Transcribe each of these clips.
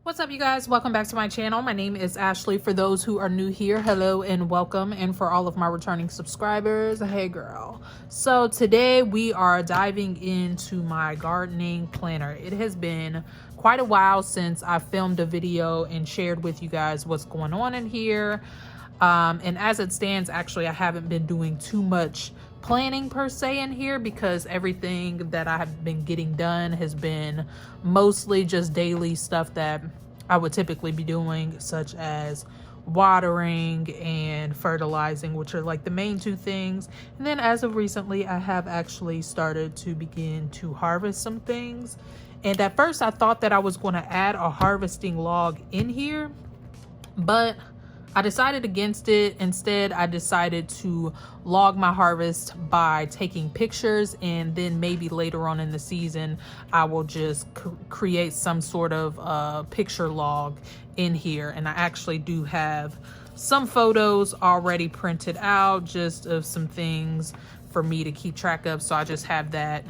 What's up, you guys? Welcome back to my channel. My name is Ashley. For those who are new here, hello and welcome. And for all of my returning subscribers, hey girl. So today we are diving into my gardening planner. It has been quite a while since I filmed a video and shared with you guys what's going on in here. And as it stands, actually, I haven't been doing too much planning per se in here because everything that I have been getting done has been mostly just daily stuff that I would typically be doing, such as watering and fertilizing, which are like the main two things. And then as of recently, I have actually started to begin to harvest some things. And at first I thought that I was going to add a harvesting log in here, but I decided against it. Instead, I decided to log my harvest by taking pictures, and then maybe later on in the season, I will just create some sort of picture log in here. And I actually do have some photos already printed out just of some things for me to keep track of. So I just have that,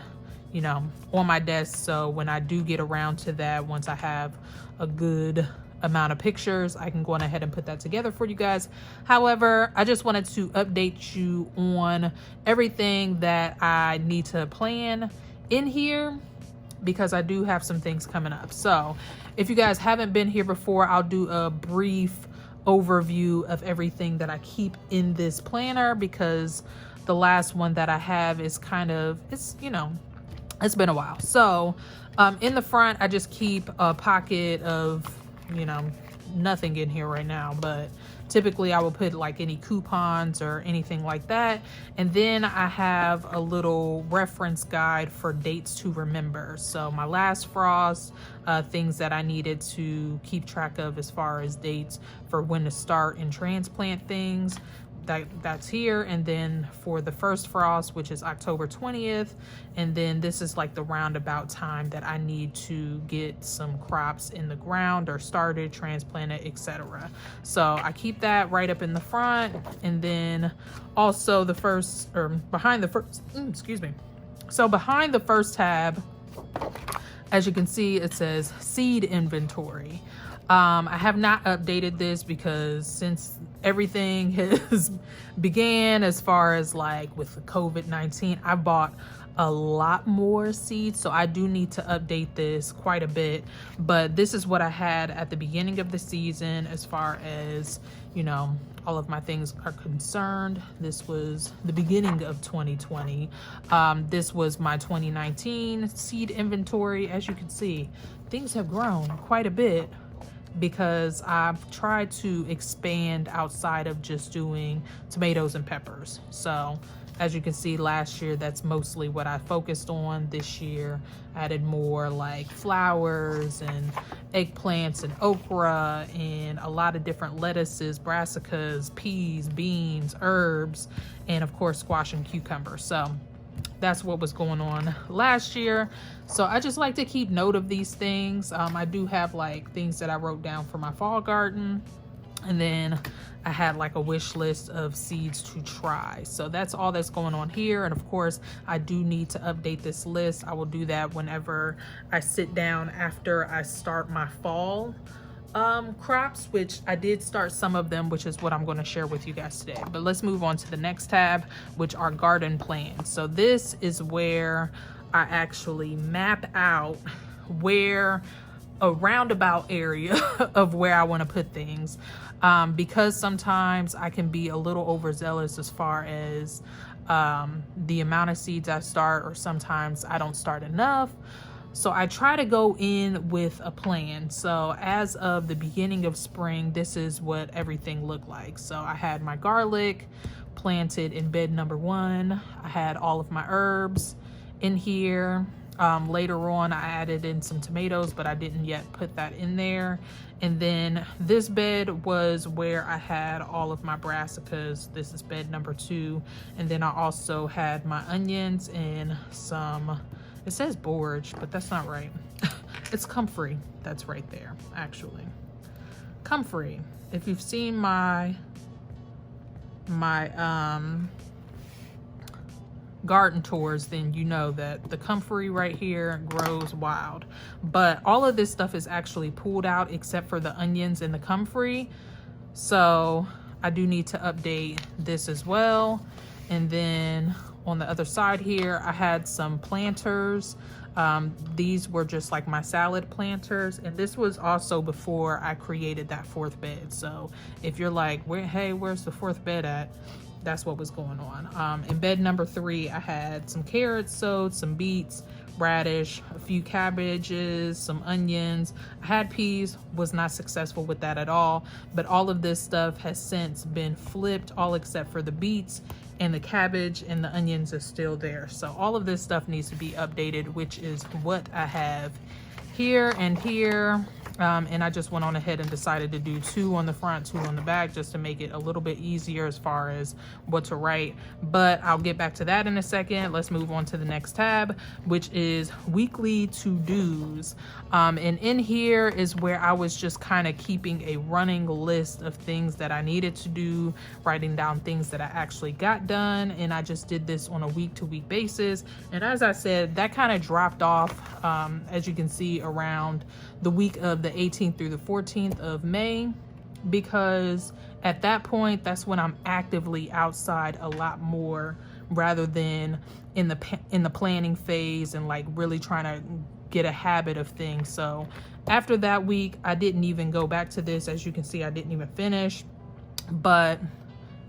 you know, on my desk. So when I do get around to that, once I have a good amount of pictures, I can go on ahead and put that together for you guys. However, I just wanted to update you on everything that I need to plan in here because I do have some things coming up. So if you guys haven't been here before, I'll do a brief overview of everything that I keep in this planner because the last one that I have is kind of, it's, you know, it's been a while. So in the front, I just keep a pocket of, you know, nothing in here right now, but typically I will put like any coupons or anything like that. And then I have a little reference guide for dates to remember. So my last frost, things that I needed to keep track of as far as dates for when to start and transplant things. That's here. And then for the first frost, which is October 20th, and then this is like the roundabout time that I need to get some crops in the ground or started, transplanted, etc. So I keep that right up in the front. And then also the first, or behind the first, excuse me. So behind the first tab, as you can see, it says seed inventory. I have not updated this because since everything has began as far as like with the COVID-19, I bought a lot more seeds, so I do need to update this quite a bit. But this is what I had at the beginning of the season as far as, you know, all of my things are concerned. This was the beginning of 2020. This was my 2019 seed inventory. As you can see, things have grown quite a bit because I've tried to expand outside of just doing tomatoes and peppers. So as you can see, last year, that's mostly what I focused on. This year, added more like flowers and eggplants and okra and a lot of different lettuces, brassicas, peas, beans, herbs, and of course, squash and cucumber. So that's what was going on last year. So I just like to keep note of these things. I do have like things that I wrote down for my fall garden. And then I had like a wish list of seeds to try. So that's all that's going on here. And of course, I do need to update this list. I will do that whenever I sit down after I start my fall crops, which I did start some of them, which is what I'm going to share with you guys today. But let's move on to the next tab, which are garden plans. So this is where I actually map out where a roundabout area of where I want to put things, because sometimes I can be a little overzealous as far as the amount of seeds I start, or sometimes I don't start enough. So I try to go in with a plan. So as of the beginning of spring, this is what everything looked like. So I had my garlic planted in bed number 1. I had all of my herbs in here. Later on, I added in some tomatoes, but I didn't yet put that in there. And then this bed was where I had all of my brassicas. This is bed number 2. And then I also had my onions and some, it says borage, but that's not right. It's comfrey. That's right there, actually. Comfrey. If you've seen my garden tours, then you know that the comfrey right here grows wild. But all of this stuff is actually pulled out except for the onions and the comfrey. So I do need to update this as well. And then on the other side here, I had some planters. These were just like my salad planters, and this was also before I created that fourth bed. So if you're like, hey, where's the fourth bed at? That's what was going on. In bed number 3, I had some carrots sowed, some beets, radish, a few cabbages, some onions. I had peas, was not successful with that at all, but all of this stuff has since been flipped, all except for the beets, and the cabbage and the onions is still there. So all of this stuff needs to be updated, which is what I have here and here. And I just went on ahead and decided to do 2 on the front, 2 on the back, just to make it a little bit easier as far as what to write. But I'll get back to that in a second. Let's move on to the next tab, which is weekly to-dos. And in here is where I was just kind of keeping a running list of things that I needed to do, writing down things that I actually got done. And I just did this on a week-to-week basis. And as I said, that kind of dropped off, as you can see, around the week of the 18th through the 14th of May, because at that point, that's when I'm actively outside a lot more rather than in the planning phase and like really trying to get a habit of things. So after that week, I didn't even go back to this. As you can see, I didn't even finish, but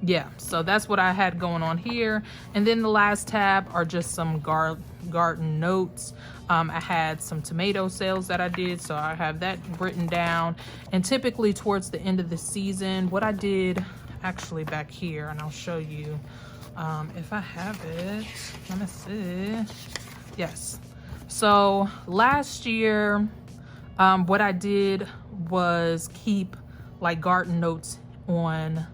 yeah, so that's what I had going on here. And then the last tab are just some garden notes. I had some tomato sales that I did, so I have that written down. And typically towards the end of the season, what I did actually back here, and I'll show you if I have it. Let me see. Yes. So last year, what I did was keep like garden notes on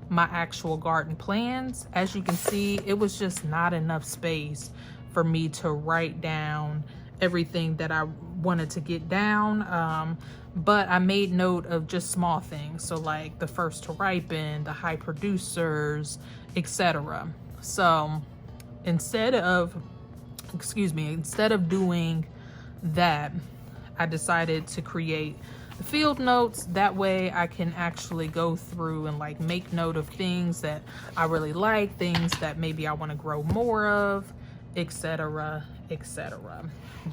my actual garden plans. As you can see, it was just not enough space for me to write down everything that I wanted to get down. But I made note of just small things. So like the first to ripen, the high producers, etc. So instead of doing that, I decided to create the field notes. That way I can actually go through and like make note of things that I really like, things that maybe I want to grow more of, etc., etc.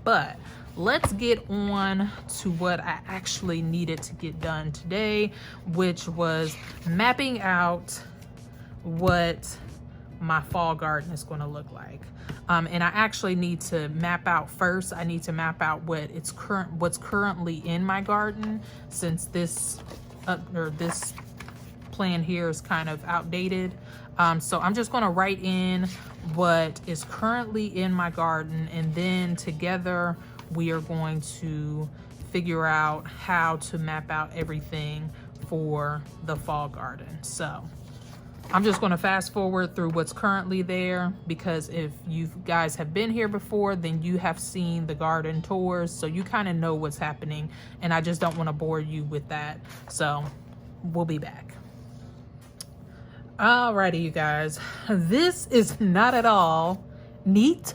But let's get on to what I actually needed to get done today, which was mapping out what my fall garden is going to look like. And I actually need to map out first. I need to map out what's currently in my garden, since this plan here is kind of outdated. So I'm just going to write in what is currently in my garden, and then together we are going to figure out how to map out everything for the fall garden. So I'm just going to fast forward through what's currently there, because if you guys have been here before, then you have seen the garden tours, so you kind of know what's happening, and I just don't want to bore you with that. So we'll be back. Alrighty, you guys, this is not at all neat,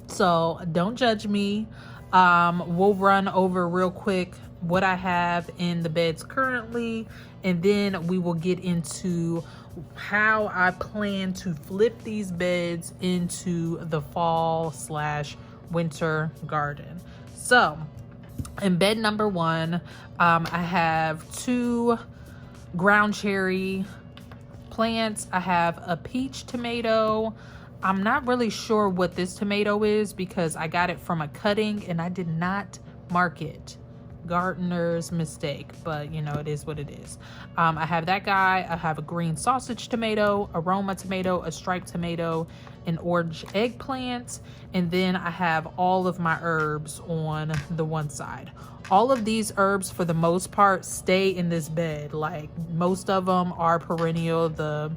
so don't judge me. We'll run over real quick what I have in the beds currently, and then we will get into how I plan to flip these beds into the fall/winter garden. So in bed number 1, I have 2 ground cherry plants. I have a peach tomato. I'm not really sure what this tomato is because I got it from a cutting and I did not mark it. Gardener's mistake, but you know, it is what it is. I have that guy. I have a green sausage tomato, aroma tomato, a striped tomato, an orange eggplant, and then I have all of my herbs on the one side. All of these herbs, for the most part, stay in this bed. Like, most of them are perennial. The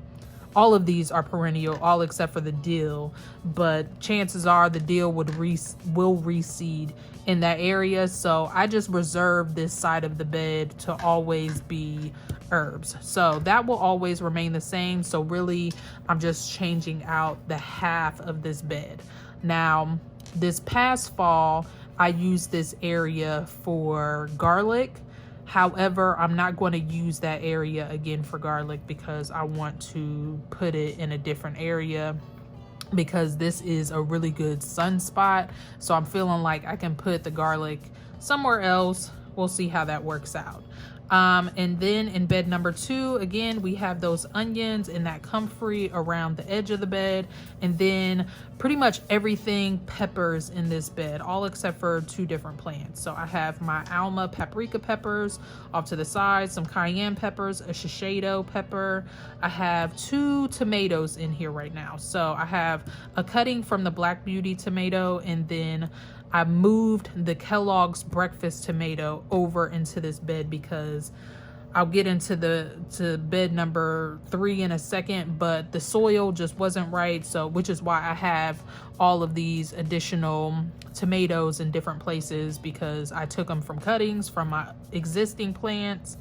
all of these are perennial, all except for the dill, but chances are the dill will reseed in that area. So I just reserved this side of the bed to always be herbs, so that will always remain the same. So really I'm just changing out the half of this bed. Now this past fall I used this area for garlic. However, I'm not going to use that area again for garlic because I want to put it in a different area, because this is a really good sun spot. So I'm feeling like I can put the garlic somewhere else. We'll see how that works out. And then in bed number 2, again, we have those onions and that comfrey around the edge of the bed. And then pretty much everything peppers in this bed, all except for 2 different plants. So I have my Alma paprika peppers off to the side, some cayenne peppers, a shiseido pepper. I have 2 tomatoes in here right now. So I have a cutting from the Black Beauty tomato, and then I moved the Kellogg's breakfast tomato over into this bed because I'll get into to bed number 3 in a second, but the soil just wasn't right. So, which is why I have all of these additional tomatoes in different places, because I took them from cuttings from my existing plants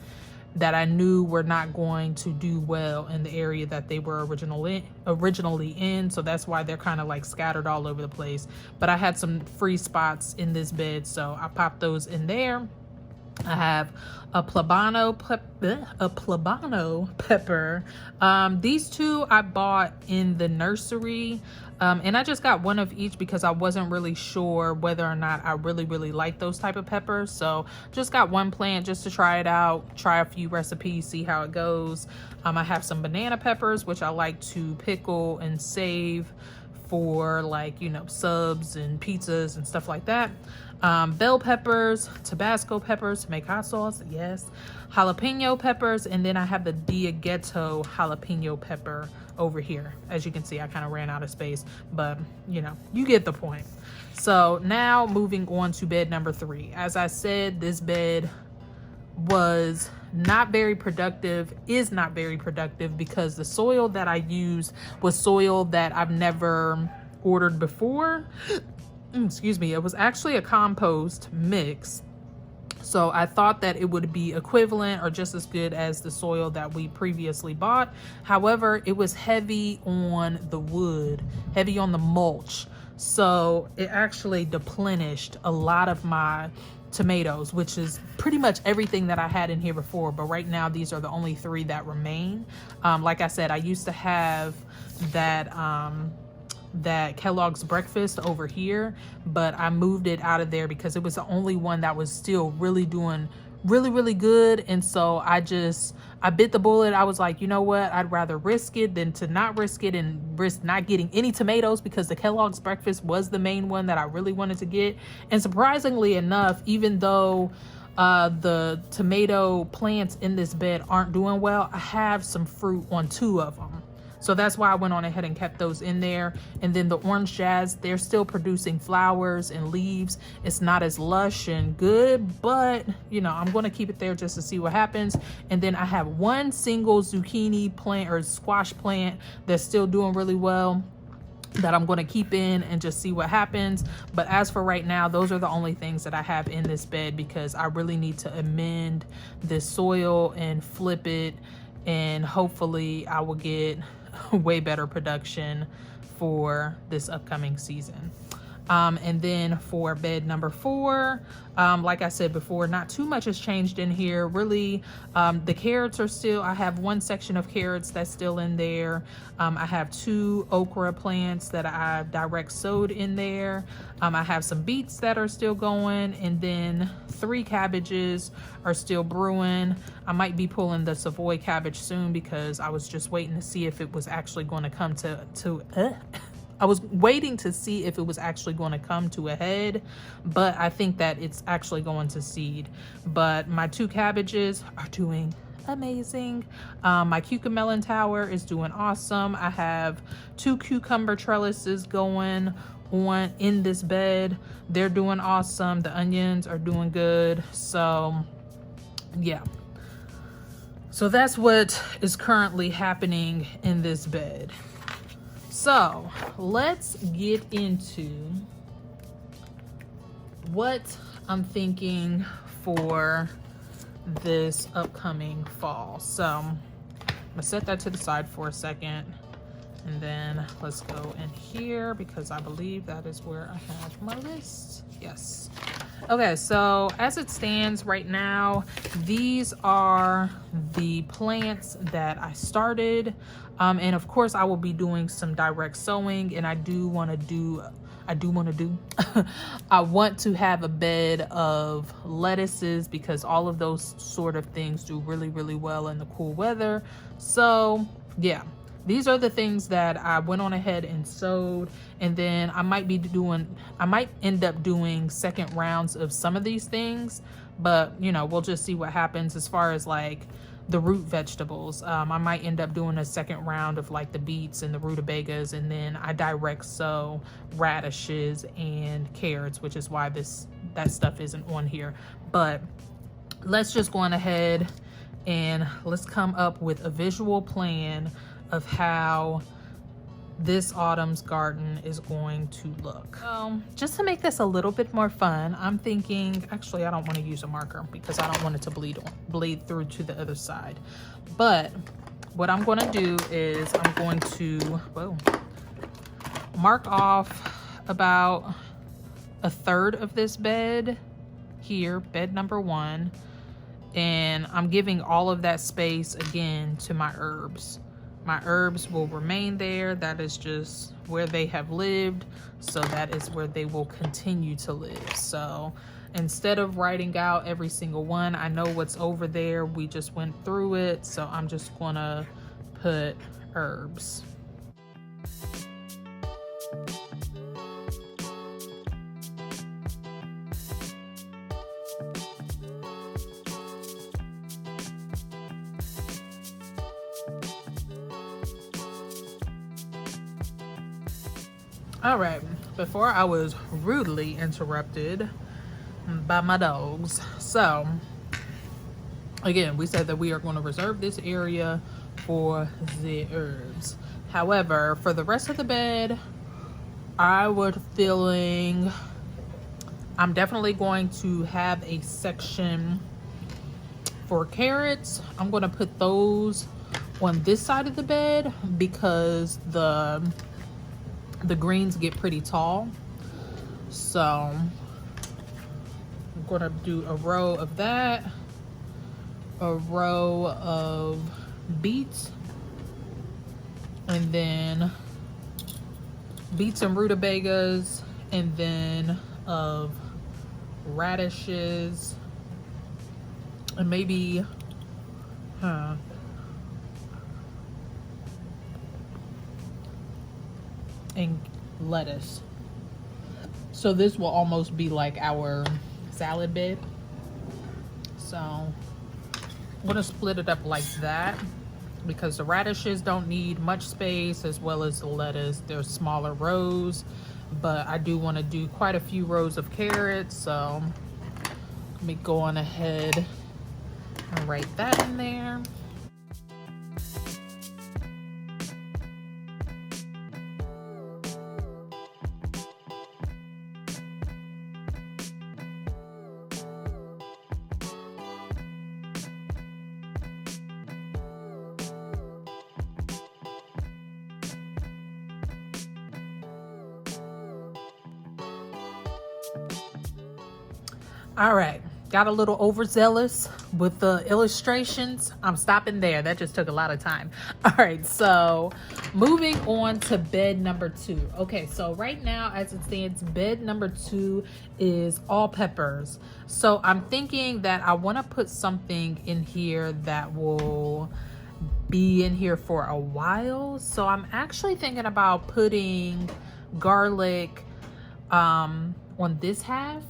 that I knew were not going to do well in the area that they were originally in. So that's why they're kind of like scattered all over the place. But I had some free spots in this bed, so I popped those in there. I have a plebano pepper. These 2 I bought in the nursery, and I just got one of each because I wasn't really sure whether or not I really like those type of peppers. So just got one plant just to try it out, try a few recipes, see how it goes. I have some banana peppers, which I like to pickle and save for, like, you know, subs and pizzas and stuff like that. Bell peppers, Tabasco peppers to make hot sauce, yes, jalapeno peppers, and then I have the Diagetto jalapeno pepper over here. As you can see, I kind of ran out of space, but you know, you get the point. So now moving on to bed number 3. As I said, this bed was not very productive, is not very productive, because the soil that I used was soil that I've never ordered before. Excuse me, it was actually a compost mix. So I thought that it would be equivalent or just as good as the soil that we previously bought. However, it was heavy on the wood, heavy on the mulch. So it actually deplenished a lot of my tomatoes, which is pretty much everything that I had in here before. But right now, these are the only 3 that remain. Like I said, I used to have that Kellogg's breakfast over here, but I moved it out of there because it was the only one that was still really doing really good. And so I bit the bullet. I was like, you know what, I'd rather risk it than to not risk it and risk not getting any tomatoes, because the Kellogg's breakfast was the main one that I really wanted to get. And surprisingly enough, even though the tomato plants in this bed aren't doing well, I have some fruit on 2 of them. So that's why I went on ahead and kept those in there. And then the orange jazz, they're still producing flowers and leaves. It's not as lush and good, but you know, I'm going to keep it there just to see what happens. And then I have 1 single zucchini plant or squash plant that's still doing really well, that I'm going to keep in and just see what happens. But as for right now, those are the only things that I have in this bed, because I really need to amend this soil and flip it, and hopefully I will get way better production for this upcoming season. And then for bed number 4, like I said before, not too much has changed in here really. The carrots are still, I have 1 section of carrots that's still in there. I have 2 okra plants that I've direct sowed in there. I have some beets that are still going, and then 3 cabbages are still brewing. I might be pulling the Savoy cabbage soon, because I was just waiting to see if it was actually going to come I was waiting to see if it was actually going to come to a head, but I think that it's actually going to seed. But my 2 cabbages are doing amazing. My cucamelon tower is doing awesome. I have 2 cucumber trellises going on in this bed. They're doing awesome. The onions are doing good. So yeah. So that's what is currently happening in this bed. So let's get into what I'm thinking for this upcoming fall. So I'm gonna set that to the side for a second, and then let's go in here because I believe that is where I have my list. Yes. Okay, so as it stands right now, these are the plants that I started. And of course I will be doing some direct sowing, and I want to have a bed of lettuces because all of those sort of things do really, really well in the cool weather. So yeah, these are the things that I went on ahead and sowed, and then I might end up doing second rounds of some of these things, but you know, we'll just see what happens as far as like the root vegetables. I might end up doing a second round of like the beets and the rutabagas, and then I direct sow radishes and carrots, which is why that stuff isn't on here. But let's just go on ahead and let's come up with a visual plan of how this autumn's garden is going to look. Just to make this a little bit more fun, I'm thinking, actually I don't want to use a marker because I don't want it to bleed through to the other side. But what I'm going to do is I'm going to mark off about a third of this bed here, bed number 1, and I'm giving all of that space again to my herbs. My herbs will remain there. That is just where they have lived, so that is where they will continue to live. So instead of writing out every single one, I know what's over there. We just went through it, so I'm just gonna put herbs. All right, before I was rudely interrupted by my dogs. So again, we said that we are going to reserve this area for the herbs. However, for the rest of the bed, I'm definitely going to have a section for carrots. I'm going to put those on this side of the bed because the greens get pretty tall. So I'm gonna do a row of that, a row of beets, and then beets and rutabagas, and then of radishes, and maybe and lettuce. So this will almost be like our salad bed. So I'm gonna split it up like that because the radishes don't need much space, as well as the lettuce. They're smaller rows, but I do want to do quite a few rows of carrots. So let me go on ahead and write that in there. All right, got a little overzealous with the illustrations. I'm stopping there. That just took a lot of time. All right, so moving on to bed number 2. Okay, so right now as it stands, bed number 2 is all peppers. So I'm thinking that I want to put something in here that will be in here for a while. So I'm actually thinking about putting garlic on this half,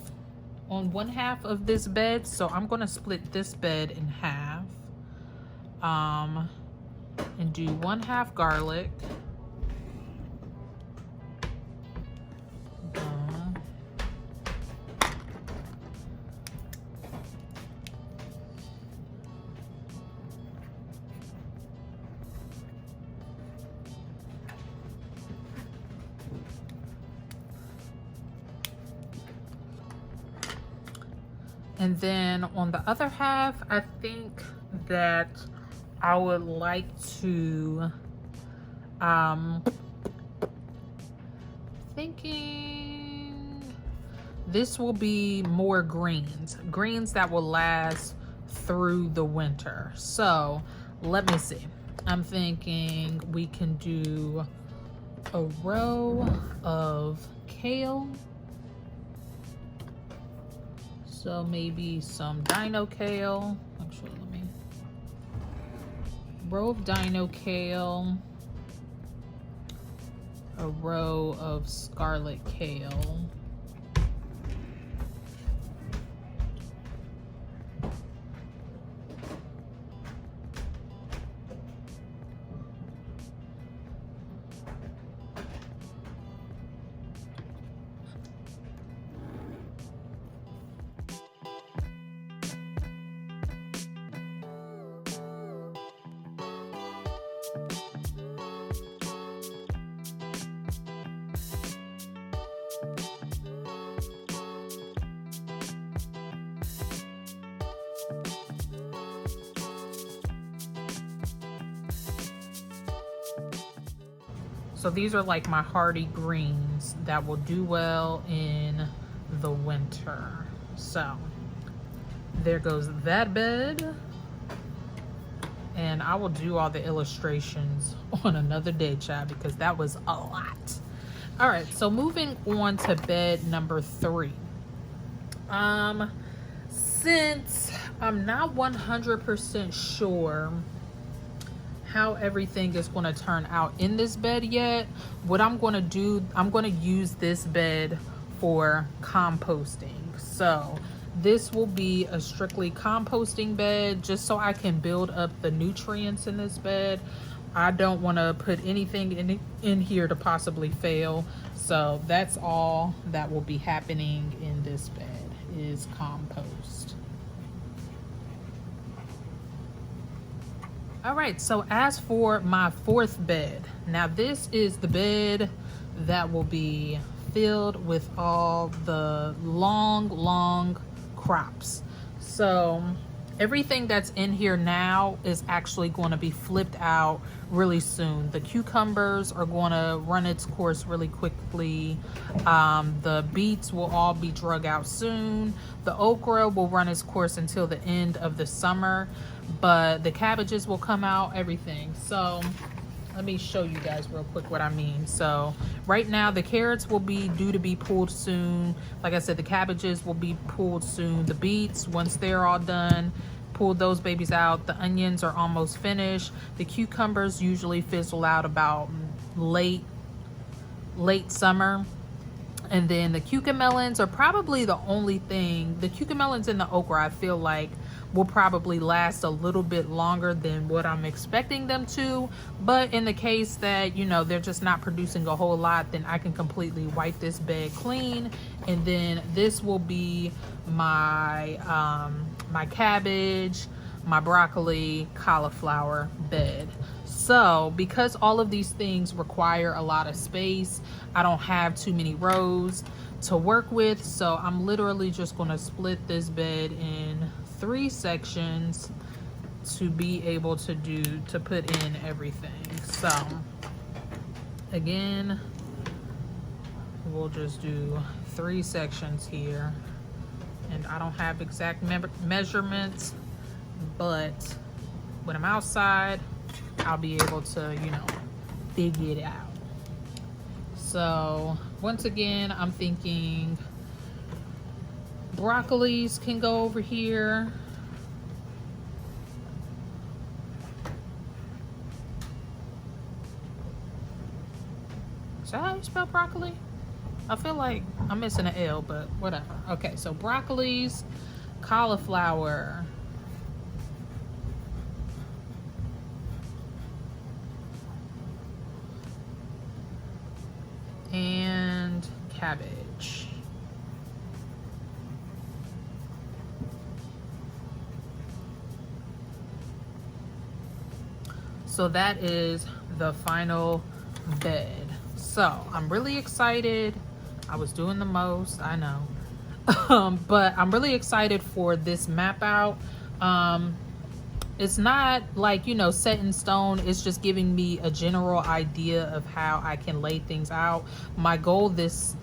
on one half of this bed. So I'm going to split this bed in half and do 1/2 garlic, And then on the other half, I think that I would like to, thinking this will be more greens that will last through the winter. So let me see. I'm thinking we can do a row of kale. So maybe some dino kale. Actually, let me. Row of dino kale. A row of scarlet kale. So these are like my hardy greens that will do well in the winter. So there goes that bed. And I will do all the illustrations on another day, child, because that was a lot. All right, so moving on to bed number 3. Since I'm not 100% sure how everything is going to turn out in this bed yet, what I'm going to do, I'm going to use this bed for composting. So this will be a strictly composting bed, just so I can build up the nutrients in this bed. I don't want to put anything in here to possibly fail. So that's all that will be happening in this bed, is compost. All right, so as for my 4th bed, now this is the bed that will be filled with all the long crops. So everything that's in here now is actually going to be flipped out really soon. The cucumbers are going to run its course really quickly. The beets will all be drug out soon. The okra will run its course until the end of the summer, but the cabbages will come out, everything. So let me show you guys real quick what I mean. So right now the carrots will be due to be pulled soon. Like I said, the cabbages will be pulled soon. The beets, once they're all done, pull those babies out. The onions are almost finished. The cucumbers usually fizzle out about late summer. And then the cucamelons are probably the only thing. The cucamelons and the okra, I feel like, will probably last a little bit longer than what I'm expecting them to. But in the case that, you know, they're just not producing a whole lot, then I can completely wipe this bed clean. And then this will be my my cabbage, my broccoli, cauliflower bed. So because all of these things require a lot of space, I don't have too many rows to work with. So I'm literally just going to split this bed in 3 sections to be able to put in everything. So again, we'll just do 3 sections here, and I don't have exact measurements, but when I'm outside, I'll be able to, you know, figure it out. So once again, I'm thinking broccolis can go over here. Is that how you spell broccoli? I feel like I'm missing an L, but whatever. Okay, so broccolis, cauliflower, and cabbage. So that is the final bed. So I'm really excited. I was doing the most, I know. But I'm really excited for this map out. It's not like, you know, set in stone. It's just giving me a general idea of how I can lay things out. My goal this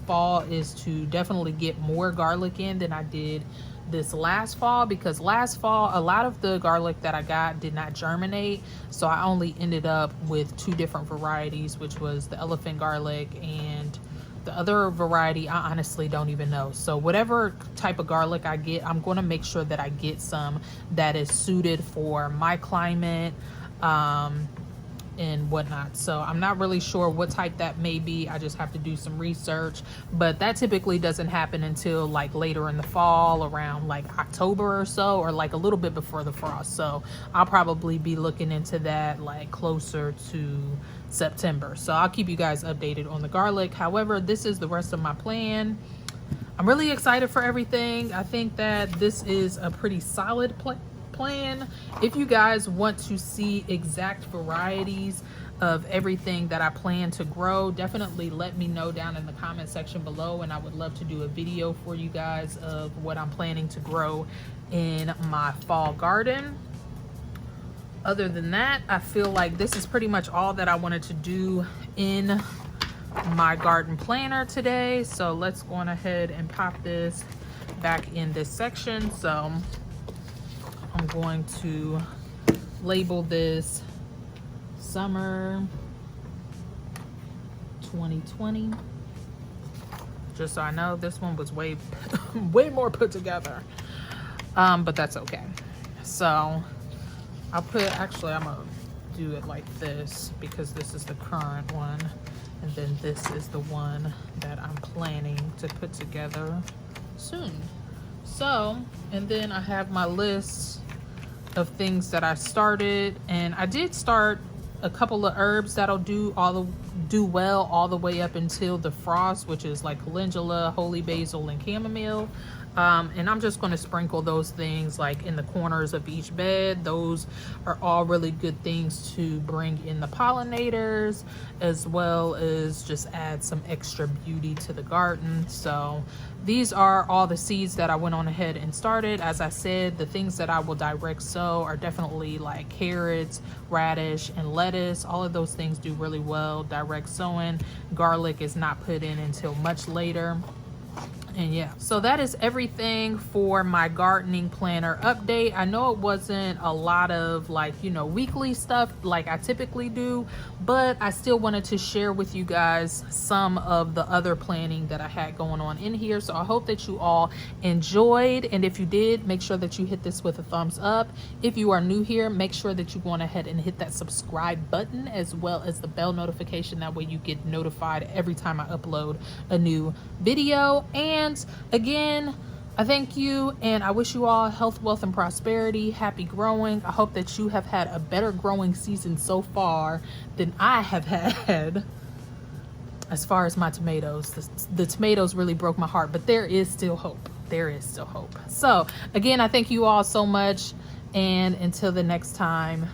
fall is to definitely get more garlic in than I did this last fall, because last fall a lot of the garlic that I got did not germinate, so I only ended up with 2 different varieties, which was the elephant garlic and the other variety I honestly don't even know. So whatever type of garlic I get, I'm going to make sure that I get some that is suited for my climate and whatnot. So I'm not really sure what type that may be. I just have to do some research, but that typically doesn't happen until like later in the fall, around like October or so, or like a little bit before the frost. So I'll probably be looking into that like closer to September. So I'll keep you guys updated on the garlic. However, this is the rest of my plan. I'm really excited for everything. I think that this is a pretty solid plan. If you guys want to see exact varieties of everything that I plan to grow, definitely let me know down in the comment section below, and I would love to do a video for you guys of what I'm planning to grow in my fall garden. Other than that, I feel like this is pretty much all that I wanted to do in my garden planner today. So let's go on ahead and pop this back in this section. So I'm going to label this summer 2020, just so I know. This one was way more put together, but that's okay. So I'll put, actually I'm gonna do it like this because this is the current one, and then this is the one that I'm planning to put together soon. So, and then I have my list of things that I started, and I did start a couple of herbs that'll do well all the way up until the frost, which is like calendula, holy basil, and chamomile. And I'm just going to sprinkle those things like in the corners of each bed. Those are all really good things to bring in the pollinators, as well as just add some extra beauty to the garden. So these are all the seeds that I went on ahead and started. As I said, the things that I will direct sow are definitely like carrots, radish, and lettuce. All of those things do really well direct sowing. Garlic is not put in until much later. And yeah, so that is everything for my gardening planner update. I know it wasn't a lot of like, you know, weekly stuff like I typically do, but I still wanted to share with you guys some of the other planning that I had going on in here. So I hope that you all enjoyed, and if you did, make sure that you hit this with a thumbs up. If you are new here, make sure that you go on ahead and hit that subscribe button, as well as the bell notification. That way you get notified every time I upload a new video. And again, I thank you, and I wish you all health, wealth, and prosperity. Happy growing. I hope that you have had a better growing season so far than I have had. As far as my tomatoes, the tomatoes really broke my heart, but there is still hope. There is still hope. So again, I thank you all so much, and until the next time,